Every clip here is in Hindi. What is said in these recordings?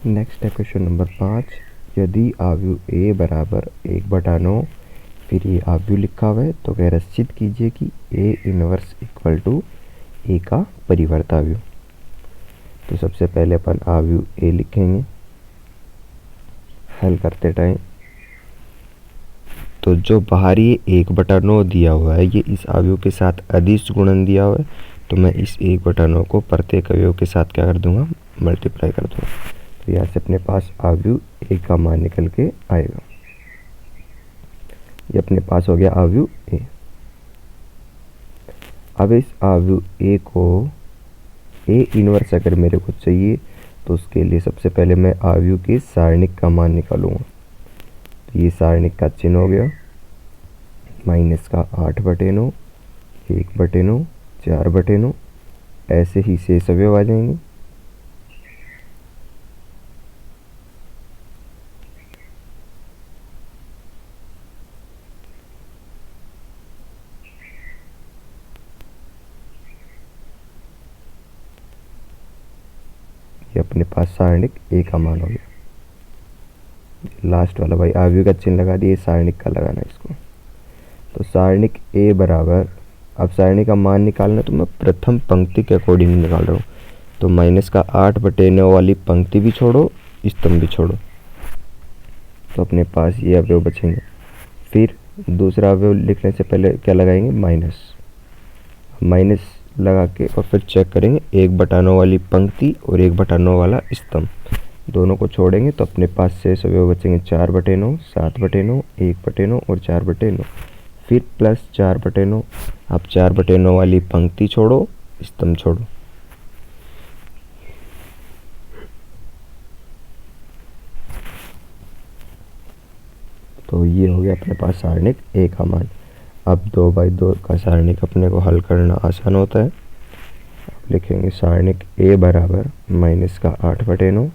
नेक्स्ट है क्वेश्चन नंबर 5। यदि आव्यूह ए बराबर 1/9, फिर ये आव्यूह लिखा हुआ है, तो कह रहा सिद्ध कीजिए कि ए इनवर्स इक्वल टू ए का परिवर्त आव्यूह। तो सबसे पहले अपन आव्यूह ए लिखेंगे हल करते टाइम। तो जो बाहरी 1/9 दिया हुआ है, ये इस आव्यूह के साथ अदिश गुणन दिया हुआ है, तो मैं इस 1/9 को प्रत्येक अवयव के साथ क्या कर दूंगा, मल्टीप्लाई कर दूंगा। तो यहाँ से अपने पास आव्यूह ए का मान निकल के आएगा। ये अपने पास हो गया आव्यूह ए। अब इस आव्यूह ए को ए इनवर्स अगर मेरे को चाहिए, तो उसके लिए सबसे पहले मैं आव्यूह के सारणिक का मान निकालूंगा। तो ये सारणिक का चिन्ह हो गया माइनस का 8/9, 1/9, 4/9, ऐसे ही शेष अवयव आ जाएंगे। ये अपने पास सारणिक ए का मान हो गया। लास्ट वाला भाई आव्यूह का चिन्ह लगा दिए, सारणिक का लगाना है इसको। तो सारणिक ए बराबर, अब सारणिक का मान निकालना, तो मैं प्रथम पंक्ति के अकॉर्डिंग निकाल रहा हूँ। तो माइनस का 8/9 वाली पंक्ति भी छोड़ो, स्तंभ भी छोड़ो, तो अपने पास ये अवयव बचेंगे। फिर दूसरा अवयव लिखने से पहले क्या लगाएंगे, माइनस लगा के और फिर चेक करेंगे 1/9 वाली पंक्ति और 1/9 वाला स्तंभ, दोनों को छोड़ेंगे तो अपने पास शेष अवयव बचेंगे 4/9, 7/9, 1/9 और 4/9। फिर प्लस 4/9। अब 4/9 वाली पंक्ति छोड़ो, स्तंभ छोड़ो, तो ये हो गया अपने पास सारणिक ए का मान। अब 2/2 का सारणिक अपने को हल करना आसान होता है। अब लिखेंगे सारणिक ए बराबर माइनस का 8/9,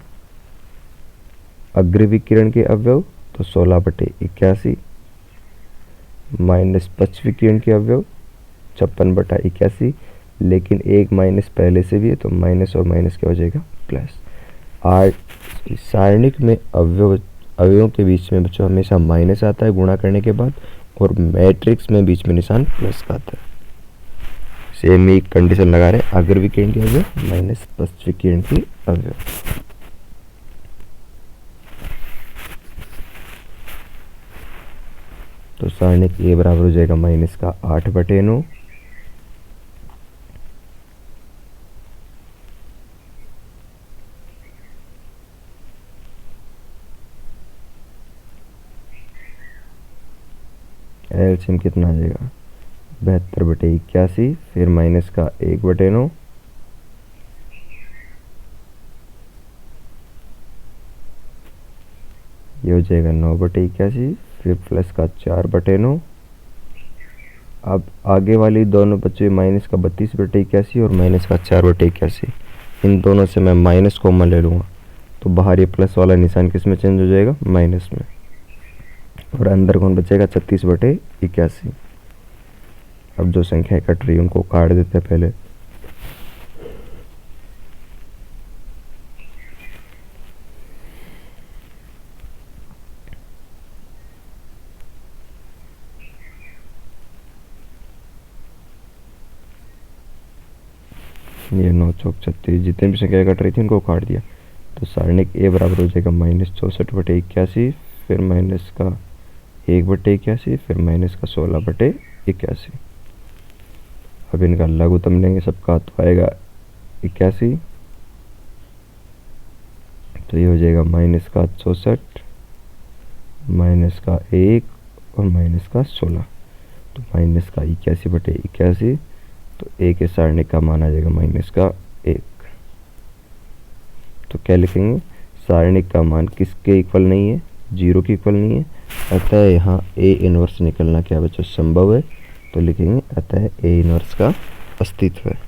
अग्र विकिरण के अवयव तो 16/81, माइनस पश्च विकिरण के अवयव 56/81, लेकिन एक माइनस पहले से भी है, तो माइनस और माइनस क्या हो जाएगा, प्लस। 8 सारणिक में अवयवों के बीच में बच्चों हमेशा माइनस आता है गुणा करने के बाद, और मैट्रिक्स में बीच में निशान प्लस का आता है। सेम ही कंडीशन लगा रहे हैं, अग्र विकिरण के अवयव माइनस पश्च विकिरण के अवयव। तो सारणिक ए बराबर हो जाएगा माइनस का 8/9, एलसीएम कितना आ जाएगा, 72/81, फिर माइनस का 1/9, ये हो जाएगा 9/81, फिर प्लस का 4/9। अब आगे वाली दोनों बच्चे माइनस का 32/81 और माइनस का 4/81, इन दोनों से मैं माइनस कॉमन ले लूँगा, तो बाहर ये प्लस वाला निशान किस में चेंज हो जाएगा, माइनस में, और अंदर कौन बचेगा, 36/81। अब जो संख्या कट रही है उनको काट देते हैं पहले। ये 9 चौक 36, जितने भी संख्या कट रही थी उनको काट दिया। तो सारणिक ए बराबर हो जाएगा माइनस 64/81, फिर माइनस का 1/81, फिर माइनस का 16/81। अब इनका लघुत्तम लेंगे सबका, तो आएगा 81, तो ये हो जाएगा माइनस का 64, माइनस का 1 और माइनस का 16, तो माइनस का 81/81, तो ए के सारणिक का मान आ जाएगा माइनस का 1। तो क्या लिखेंगे, सारणिक का मान किसके इक्वल नहीं है, 0 के इक्वल नहीं है, अतः यहाँ ए इनवर्स निकलना क्या बच्चों संभव है। तो लिखेंगे अतः ए इनवर्स का अस्तित्व है।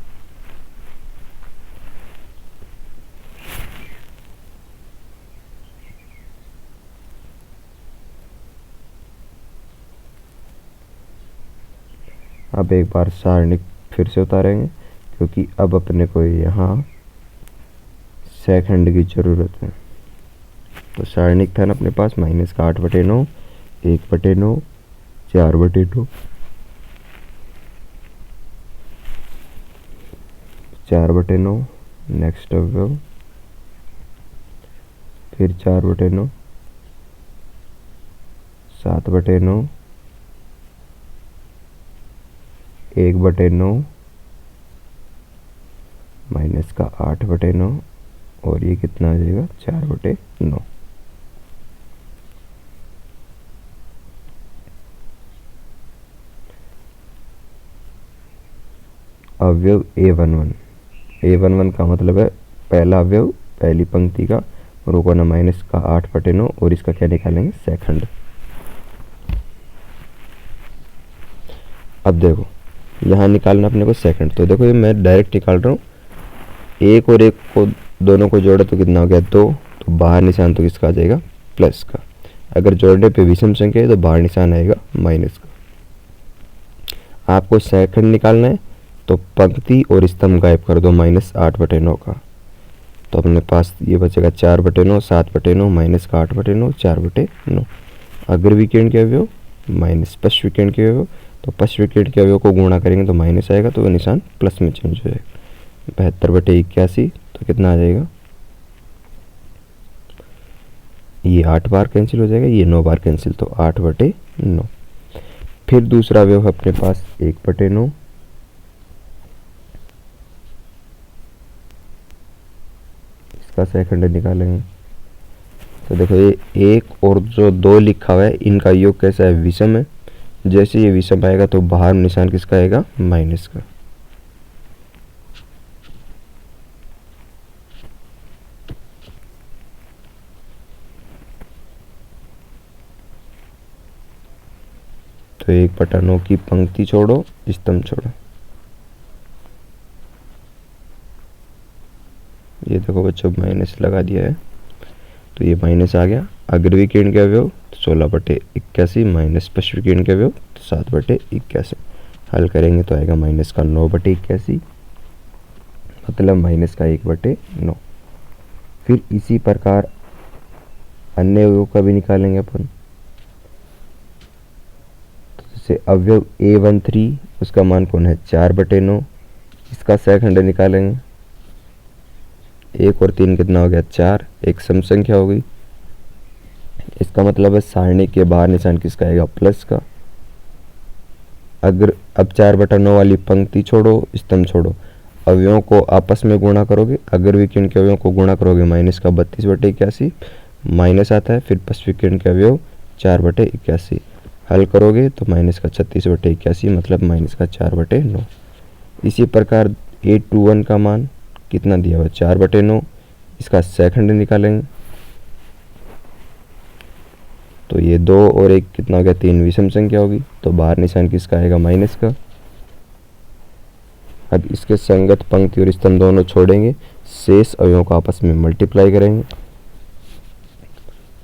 अब एक बार सारणिक फिर से उतारेंगे, क्योंकि अब अपने को यहाँ सेकंड की ज़रूरत है। तो सारणिक था ना अपने पास माइनस का 8/9, 1/9, 4/9, 4/9, नेक्स्ट अवयव, फिर 4/9, 7/9, 1/9, माइनस का 8/9 और ये कितना आ जाएगा 4/9। अवयव A11 का मतलब है पहला अवयव पहली पंक्ति का, और वो ना माइनस का 8/9 और इसका क्या निकालेंगे सेकंड। अब देखो यहाँ निकालना अपने को सेकंड, तो देखो ये मैं डायरेक्ट निकाल रहा हूँ, एक और एक को दोनों को जोड़े तो कितना हो गया 2, तो बाहर निशान तो किसका आ जाएगा प्लस का। अगर जोड़ने पे विषम संख्या है तो बाहर निशान आएगा माइनस का। आपको सेकंड निकालना है तो पंक्ति और स्तंभ गायब कर दो -8/9 का, तो अपने पास ये बचेगा 4/9, 7/9, माइनस का 8/9, 4/9। अग्र विकर्ण के अवयव माइनस पश्च विकर्ण के अवयव, तो पश्च विकर्ण के अवयव को गुणा करेंगे तो माइनस आएगा, तो वो निशान प्लस में चेंज हो जाएगा। 72/81, तो कितना आ जाएगा, ये 8 बार कैंसिल हो जाएगा, ये 9 बार कैंसिल, तो 8/9। फिर दूसरा अवयव अपने पास 1/9, इसका सेकंड निकालेंगे। तो देखो ये 1 और जो 2 लिखा हुआ है इनका योग कैसा है विषम है, जैसे ये विषम आएगा तो बाहर निशान किसका आएगा माइनस का। तो 1/9 की पंक्ति छोड़ो स्तंभ छोड़ो, ये देखो बच्चों माइनस लगा दिया है तो ये माइनस आ गया। अग्र विकर्ण के अवयव 16/81, माइनस पश्च विकर्ण के अवयव 7/81। हल करेंगे तो आएगा माइनस का 9/81, मतलब माइनस का 1/9। फिर इसी प्रकार अन्य अवयव का भी निकालेंगे अपन। तो जैसे अवयव A13 उसका मान कौन है 4/9, इसका सेकंड निकालेंगे। 1 और 3 कितना हो गया 4, एक सम संख्या हो गई, इसका मतलब है सारणी के बाहर निशान किसका आएगा प्लस का। अगर अब 4/9 वाली पंक्ति छोड़ो स्तंभ छोड़ो, अवयवों को आपस में गुणा करोगे, अगर विकर्ण के अवयवों को गुणा करोगे माइनस का 32/81 माइनस आता है, फिर पश्च विकर्ण के अवयव 4/81 हल करोगे तो माइनस का 36/81, मतलब माइनस का 4/9। इसी प्रकार A21 का मान कितना दिया हुआ 4/9, इसका सेकंड निकालेंगे तो ये 2 और 1 कितना हो गया 3 विषम संख्या होगी, तो बाहर निशान किसका आएगा माइनस का। अब इसके संगत पंक्ति और स्तंभ दोनों छोड़ेंगे, शेष अवयवों को आपस में मल्टीप्लाई करेंगे।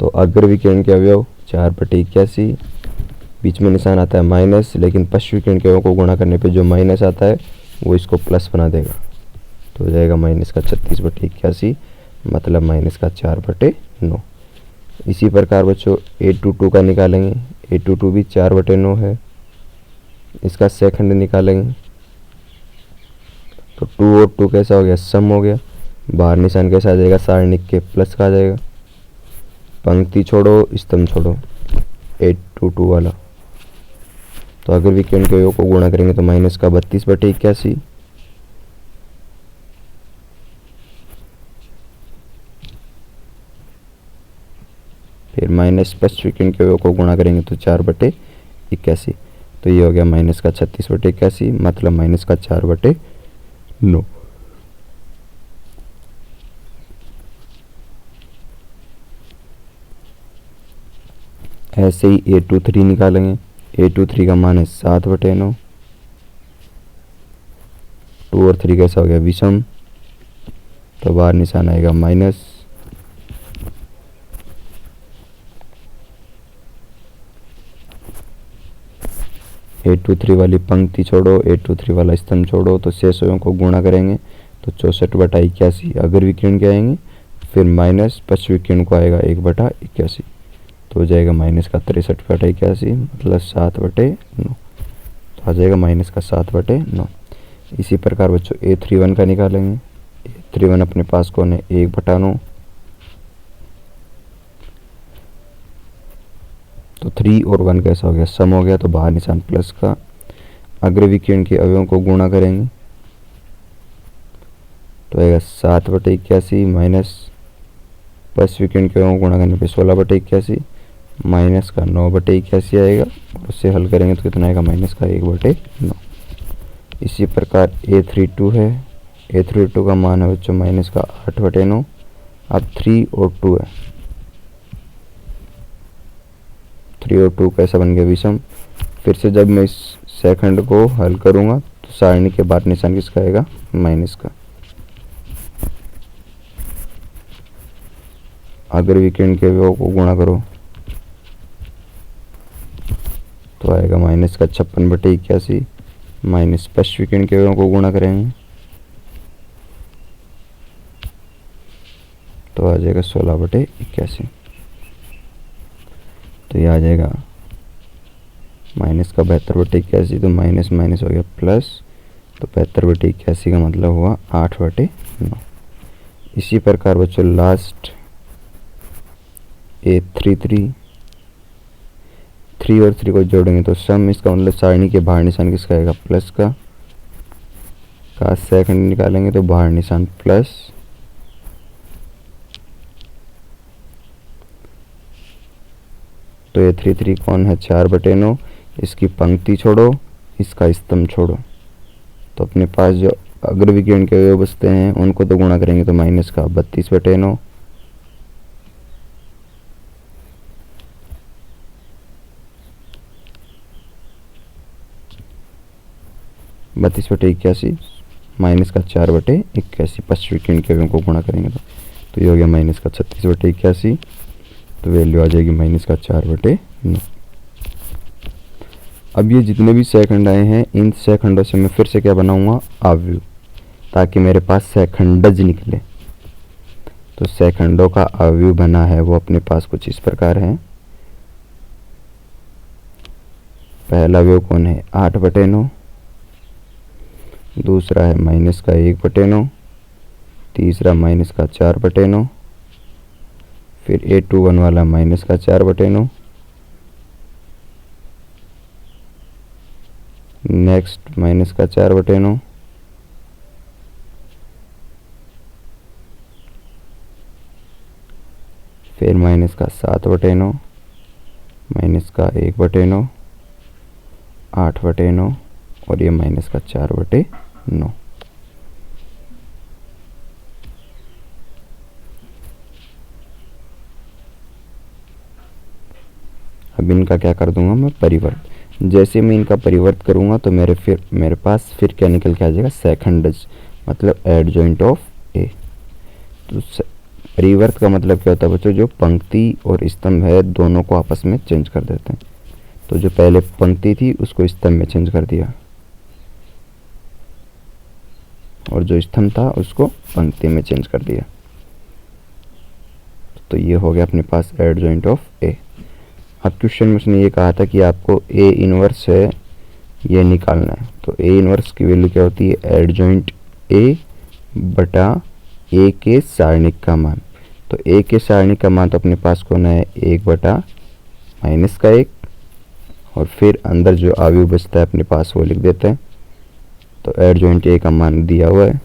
तो अग्र विकर्ण के अवयव 4/81, बीच में निशान आता है माइनस, लेकिन पश्च विकर्ण के अवयव को गुणा करने पे जो माइनस आता है वो इसको प्लस बना देगा, तो हो जाएगा माइनस का 36/81, मतलब माइनस का 4/9। इसी प्रकार बच्चों A22 का निकालेंगे। A22 भी 4/9 है, इसका सेकंड निकालेंगे तो 2 और 2 कैसा हो गया सम हो गया, बाहर निशान कैसा आ जाएगा सारणिक के प्लस का आ जाएगा। पंक्ति छोड़ो स्तंभ छोड़ो A22 वाला, तो अगर विकर्ण के अवयव को गुणा करेंगे तो माइनस का 32/81, फिर माइनस पश्च विकर्ण के अवयव को गुणा करेंगे तो 4/81, तो ये हो गया माइनस का 36/81, मतलब माइनस का 4/9। ऐसे ही A23 निकालेंगे। A23 का मान है 7/9, 2 और 3 कैसा हो गया विषम, तो बाहर निशान आएगा माइनस। A23 वाली पंक्ति छोड़ो, A23 वाला स्तंभ छोड़ो, तो शेष अवयवों को गुणा करेंगे तो 64/81 अगर विकर्ण के आएंगे, फिर माइनस 25 को आएगा 1/81, तो हो जाएगा माइनस का 63/81 मतलब 7/9, तो आ जाएगा माइनस का 7/9। इसी प्रकार बच्चों A31 का निकालेंगे। A31 अपने पास कौन है, 1/9, तो 3 और 1 कैसा हो गया, सम हो गया, तो बाहर निशान प्लस का। अग्रविकीर्ण के अवयवों को गुणा करेंगे तो आएगा 7/81 माइनस पश्चविकीर्ण के अवयवों को गुणा करने पे 16/81 माइनस का 9/81 आएगा, और उससे हल करेंगे तो कितना आएगा, माइनस का 1/9। इसी प्रकार A32 है, A32 का मान है बच्चों माइनस का 8/9। अब 3 और 2 है, 3 और 2 कैसा बन गया, विषम। फिर से जब मैं इस सेकंड को हल करूंगा तो सारणी के बाद निशान किसका आएगा, माइनस का। अगर विकर्ण के अवयवों को गुणा करो तो आएगा माइनस का 56/81 माइनस पश्च विकर्ण के अवयवों को गुणा करेंगे तो आ जाएगा 16/81, तो ये आ जाएगा माइनस का 72/81, तो माइनस माइनस हो गया प्लस, तो 72/81 का मतलब हुआ 8/9। इसी प्रकार बच्चों लास्ट A33, 3 और 3 को जोड़ेंगे तो सम, इसका मतलब सारणी के बाहर निशान किसका आएगा, प्लस का सेकंड निकालेंगे तो बाहर निशान प्लस, तो A33 कौन है, 4/9। इसकी पंक्ति छोड़ो, इसका स्तंभ छोड़ो, तो अपने पास जो अग्र विकर्ण के अवयव बचते हैं उनको तो गुणा करेंगे तो माइनस का 32/9 32/81 माइनस का 4/81 पश्च विकर्ण के अवयवों को गुणा करेंगे तो ये हो गया माइनस का 36/81, तो वैल्यू आ जाएगी माइनस का 4/9। अब ये जितने भी सेकंड आए हैं इन सेकंडों से मैं फिर से क्या बनाऊंगा, अवयव, ताकि मेरे पास सेकंडज निकले। तो सेकंडों का अवयव बना है वो अपने पास कुछ इस प्रकार है। पहला अवयव कौन है, 8/9, दूसरा है माइनस का 1/9, तीसरा माइनस का 4/9, फिर A21 वाला माइनस का 4/9, नेक्स्ट माइनस का 4/9, फिर माइनस का 7/9, माइनस का 1/9, 8/9 और ये माइनस का 4/9। अब इनका क्या कर दूंगा मैं, परिवर्त। जैसे मैं इनका परिवर्त करूंगा तो मेरे पास फिर क्या निकल के आ जाएगा, सेकंडज, मतलब एडजॉइंट ऑफ ए। तो परिवर्त का मतलब क्या होता है बच्चों, जो पंक्ति और स्तंभ है दोनों को आपस में चेंज कर देते हैं। तो जो पहले पंक्ति थी उसको स्तंभ में चेंज कर दिया, और जो स्तंभ था उसको पंक्ति में चेंज कर दिया। तो ये हो गया अपने पास एडजॉइंट ऑफ ए। अब क्वेश्चन में उसने ये कहा था कि आपको ए इनवर्स है ये निकालना है। तो ए इनवर्स की वैल्यू क्या होती है, एडजॉइंट ए बटा ए के सारणिक का मान। तो ए के सारणिक का मान तो अपने पास कौन है, 1/-1, और फिर अंदर जो अवयव बचता है अपने पास वो लिख देते हैं। तो एडजॉइंट ए का मान दिया हुआ है,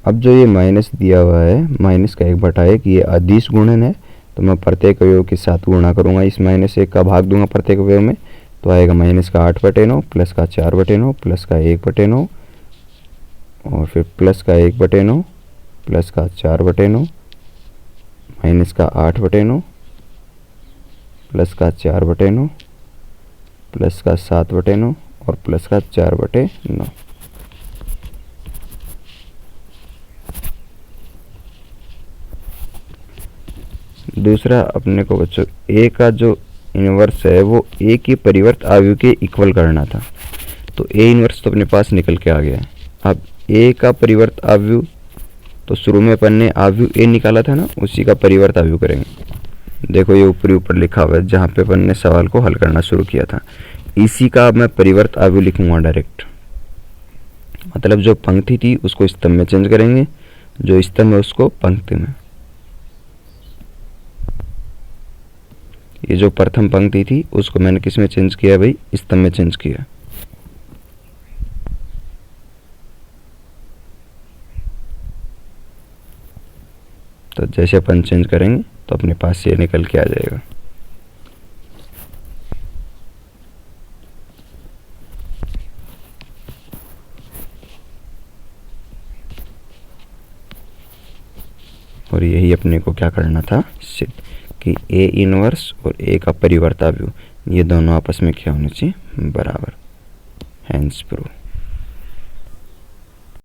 अब जो ये माइनस दिया हुआ है, माइनस का 1/1 ये अदिश गुणन है, तो मैं प्रत्येक अवयव के साथ गुणा करूंगा, इस -1 का भाग दूंगा प्रत्येक अवयव में, तो आएगा माइनस का 8/9 प्लस का 4/9 प्लस का 1/9 और फिर प्लस का 1/9 प्लस का 4/9 माइनस का 8/9 प्लस का 4/9 प्लस का 7/9 और प्लस का 4/9। दूसरा अपने को बच्चों ए का जो इनवर्स है वो ए के परिवर्त आव्यूह के इक्वल करना था। तो ए इनवर्स तो अपने पास निकल के आ गया है। अब ए का परिवर्त आव्यूह, तो शुरू में अपन ने आव्यूह ए निकाला था ना, उसी का परिवर्त आव्यूह करेंगे। देखो ये ऊपरी ऊपर लिखा हुआ है जहाँ पे अपन ने सवाल को हल करना शुरू किया था, इसी का अब मैं परिवर्त आव्यूह लिखूंगा डायरेक्ट। मतलब जो पंक्ति थी उसको स्तंभ में चेंज करेंगे, जो स्तंभ है उसको पंक्ति में। ये जो प्रथम पंक्ति थी उसको मैंने किस में चेंज किया भाई, स्तंभ में चेंज किया। तो जैसे अपन चेंज करेंगे तो अपने पास ये निकल के आ जाएगा। और यही अपने को क्या करना था, सिद्ध कि ए इनवर्स और ए का परिवर्त आव्यूह ये दोनों आपस में क्या होने चाहिए, बराबर। Hence prove.